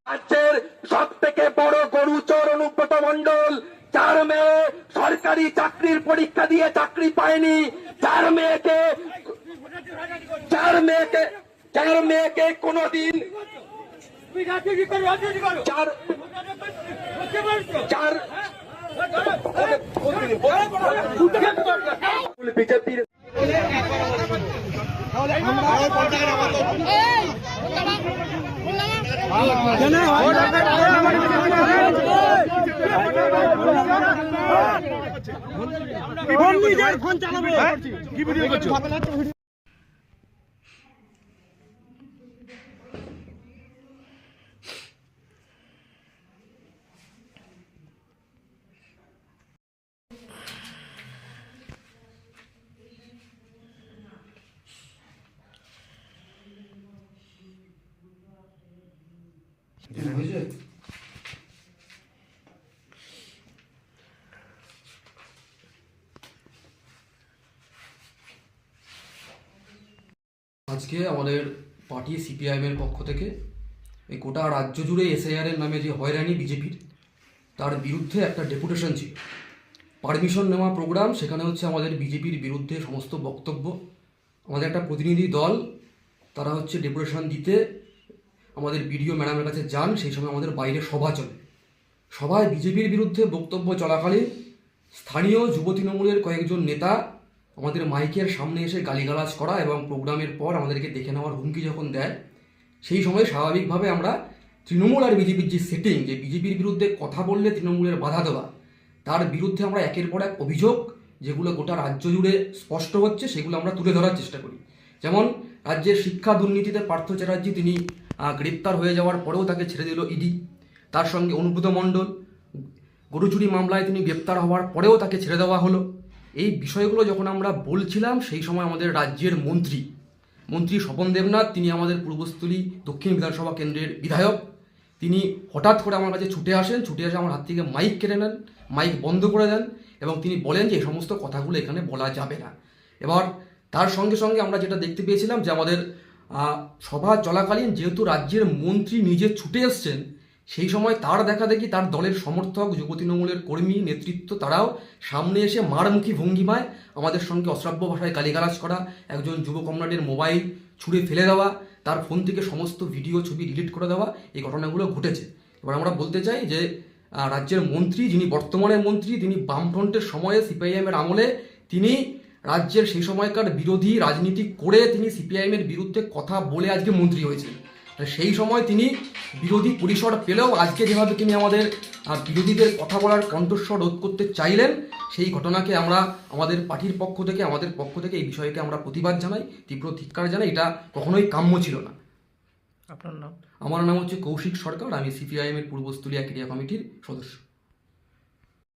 রাজ্যের সব থেকে বড় গরুচোর অনুব্রত মণ্ডল, যার মেয়ে সরকারি চাকরির পরীক্ষা দিয়ে চাকরি পায়নি, যার মেয়েকে কোনদিন বিজেপির ফোন চালাবো কি ভিডিও করছো? আজকে আমাদের পার্টি সিপিআইএমের পক্ষ থেকে এই গোটা রাজ্য জুড়ে এসআইআরের নামে যে হয়রানি বিজেপির, তার বিরুদ্ধে একটা ডেপুটেশন ছিল, পারমিশন নেওয়া প্রোগ্রাম। সেখানে হচ্ছে আমাদের বিজেপির বিরুদ্ধে সমস্ত বক্তব্য। আমাদের একটা প্রতিনিধি দল, তারা হচ্ছে ডেপুটেশন দিতে আমাদের বিডিও ম্যাডামের কাছে যান। সেই সময় আমাদের বাইরে সভা চলে। সভায় বিজেপির বিরুদ্ধে বক্তব্য চলাকালীন স্থানীয় যুব তৃণমূলের কয়েকজন নেতা আমাদের মাইকের সামনে এসে গালিগালাজ করা এবং প্রোগ্রামের পর আমাদেরকে দেখে নেওয়ার হুমকি যখন দেয়, সেই সময় স্বাভাবিকভাবে আমরা তৃণমূল আর বিজেপির যে সেটিং, যে বিজেপির বিরুদ্ধে কথা বললে তৃণমূলের বাধা দেওয়া, তার বিরুদ্ধে আমরা একের পর এক অভিযোগ, যেগুলো গোটা রাজ্য জুড়ে স্পষ্ট হচ্ছে, সেগুলো আমরা তুলে ধরার চেষ্টা করি। যেমন রাজ্যের শিক্ষা দুর্নীতিতে পার্থ চ্যাটার্জি তিনি গ্রেপ্তার হয়ে যাওয়ার পরেও তাকে ছেড়ে দিল ইডি। তার সঙ্গে অনুব্রত মণ্ডল গরু চুরি মামলায় তিনি গ্রেপ্তার হওয়ার পরেও তাকে ছেড়ে দেওয়া হলো। এই বিষয়গুলো যখন আমরা বলছিলাম, সেই সময় আমাদের রাজ্যের মন্ত্রী স্বপন দেবনাথ, তিনি আমাদের পূর্বস্থলী দক্ষিণ বিধানসভা কেন্দ্রের বিধায়ক, তিনি হঠাৎ করে আমার কাছে ছুটে এসে আমার হাত থেকে মাইক কেড়ে নেন, মাইক বন্ধ করে দেন এবং তিনি বলেন যে এই সমস্ত কথাগুলো এখানে বলা যাবে না। এবার তার সঙ্গে সঙ্গে আমরা যেটা দেখতে পেয়েছিলাম যে আমাদের সভা চলাকালীন যেহেতু রাজ্যের মন্ত্রী নিজে ছুটে এসছেন, সেই সময় তার দেখা দেখি তার দলের সমর্থক, যুব তৃণমূলের কর্মী নেতৃত্ব, তারাও সামনে এসে মারমুখী ভঙ্গিমায় আমাদের সঙ্গে অশ্রাব্য ভাষায় গালিগালাজ করা, একজন যুব কমরেডের মোবাইল ছুঁড়ে ফেলে দেওয়া, তার ফোন থেকে সমস্ত ভিডিও ছবি ডিলিট করে দেওয়া, এই ঘটনাগুলো ঘটেছে। এবার আমরা বলতে চাই যে রাজ্যের মন্ত্রী, যিনি বর্তমানে মন্ত্রী, তিনি বামফ্রন্টের সময়ে সিপিআইএমের আমলে তিনি রাজ্যের সেই সময়কার বিরোধী রাজনীতি করে তিনি সিপিআইএমের বিরুদ্ধে কথা বলে আজকে মন্ত্রী হয়েছেন। সেই সময় তিনি বিরোধী পরিসর পেলেও আজকে যেভাবে তিনি আমাদের বিরোধীদের কথা বলার কণ্ঠস্বর রোধ করতে চাইলেন, সেই ঘটনাকে আমরা আমাদের পার্টির পক্ষ থেকে এই বিষয়কে আমরা প্রতিবাদ জানাই, তীব্র ধিক্কার জানাই। এটা কখনোই কাম্য ছিল না। আপনার নাম? আমার নাম হচ্ছে কৌশিক সরকার, আমি সিপিআইএমের পূর্বস্থলী ক্রিয়া কমিটির সদস্য।